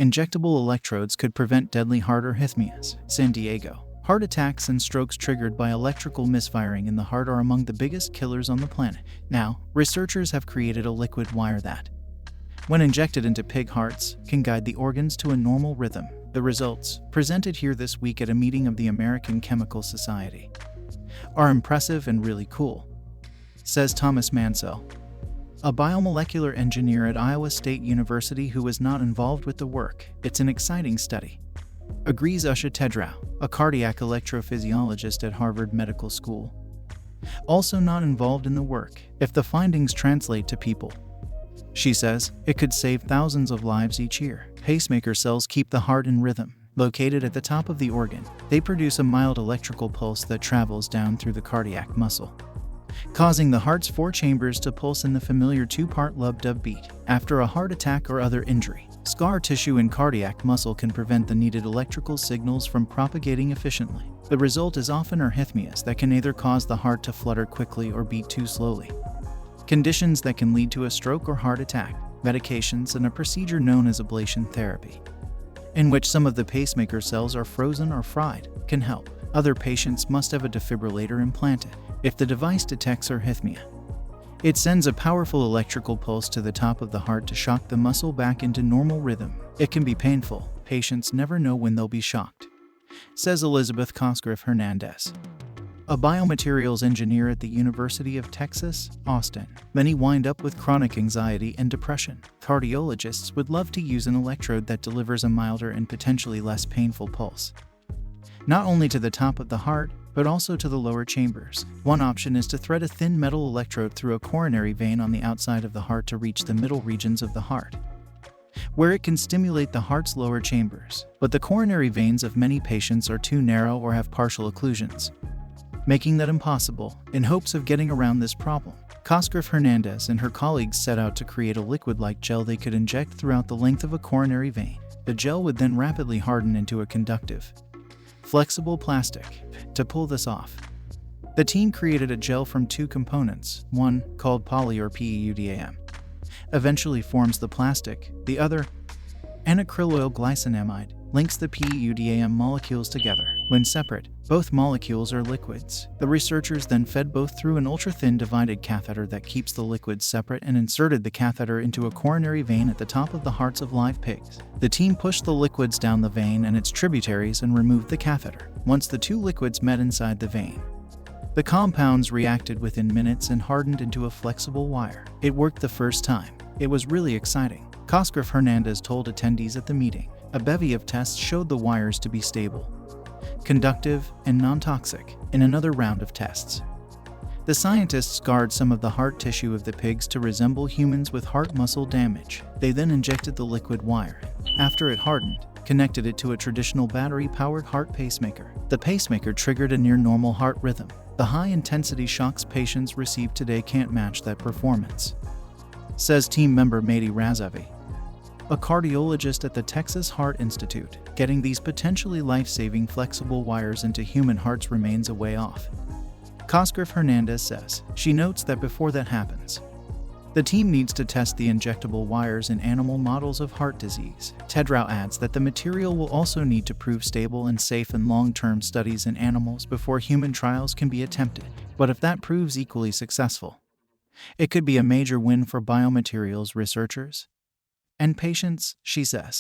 Injectable electrodes could prevent deadly heart arrhythmias. San Diego. Heart attacks and strokes triggered by electrical misfiring in the heart are among the biggest killers on the planet. Now, researchers have created a liquid wire that, when injected into pig hearts, can guide the organs to a normal rhythm. The results, presented here this week at a meeting of the American Chemical Society, are impressive and really cool, says Thomas Mansell, a biomolecular engineer at Iowa State University who was not involved with the work. It's an exciting study, agrees Usha Tedrau, a cardiac electrophysiologist at Harvard Medical School, also not involved in the work. If the findings translate to people, she says, it could save thousands of lives each year. Pacemaker cells keep the heart in rhythm. Located at the top of the organ, they produce a mild electrical pulse that travels down through the cardiac muscle, causing the heart's four chambers to pulse in the familiar two-part lub-dub beat. After a heart attack or other injury, scar tissue in cardiac muscle can prevent the needed electrical signals from propagating efficiently. The result is often arrhythmias that can either cause the heart to flutter quickly or beat too slowly, conditions that can lead to a stroke or heart attack. Medications and a procedure known as ablation therapy, in which some of the pacemaker cells are frozen or fried, can help. Other patients must have a defibrillator implanted. If the device detects arrhythmia, it sends a powerful electrical pulse to the top of the heart to shock the muscle back into normal rhythm. It can be painful. Patients never know when they'll be shocked, says Elizabeth Cosgrove-Hernandez, a biomaterials engineer at the University of Texas, Austin. Many wind up with chronic anxiety and depression. Cardiologists would love to use an electrode that delivers a milder and potentially less painful pulse, not only to the top of the heart, but also to the lower chambers. One option is to thread a thin metal electrode through a coronary vein on the outside of the heart to reach the middle regions of the heart, where it can stimulate the heart's lower chambers. But the coronary veins of many patients are too narrow or have partial occlusions, making that impossible. In hopes of getting around this problem, Cosgrove-Hernandez and her colleagues set out to create a liquid-like gel they could inject throughout the length of a coronary vein. The gel would then rapidly harden into a conductive, flexible plastic. To pull this off, the team created a gel from two components. One, called poly or PEUDAM, eventually forms the plastic. The other, an acryloyl glycinamide, links the PEUDAM molecules together. When separate, both molecules are liquids. The researchers then fed both through an ultra-thin divided catheter that keeps the liquids separate and inserted the catheter into a coronary vein at the top of the hearts of live pigs. The team pushed the liquids down the vein and its tributaries and removed the catheter. Once the two liquids met inside the vein, the compounds reacted within minutes and hardened into a flexible wire. It worked the first time. It was really exciting, Cosgrove-Hernandez told attendees at the meeting. A bevy of tests showed the wires to be stable, conductive, and non-toxic. In another round of tests, the scientists scarred some of the heart tissue of the pigs to resemble humans with heart muscle damage. They then injected the liquid wire and, after it hardened, connected it to a traditional battery-powered heart pacemaker. The pacemaker triggered a near-normal heart rhythm. The high-intensity shocks patients receive today can't match that performance, says team member Mehdi Razavi, a cardiologist at the Texas Heart Institute. Getting these potentially life-saving flexible wires into human hearts remains a way off, Cosgrove-Hernandez says. She notes that before that happens, the team needs to test the injectable wires in animal models of heart disease. Tedrau adds that the material will also need to prove stable and safe in long-term studies in animals before human trials can be attempted. But if that proves equally successful, it could be a major win for biomaterials researchers and patients, she says.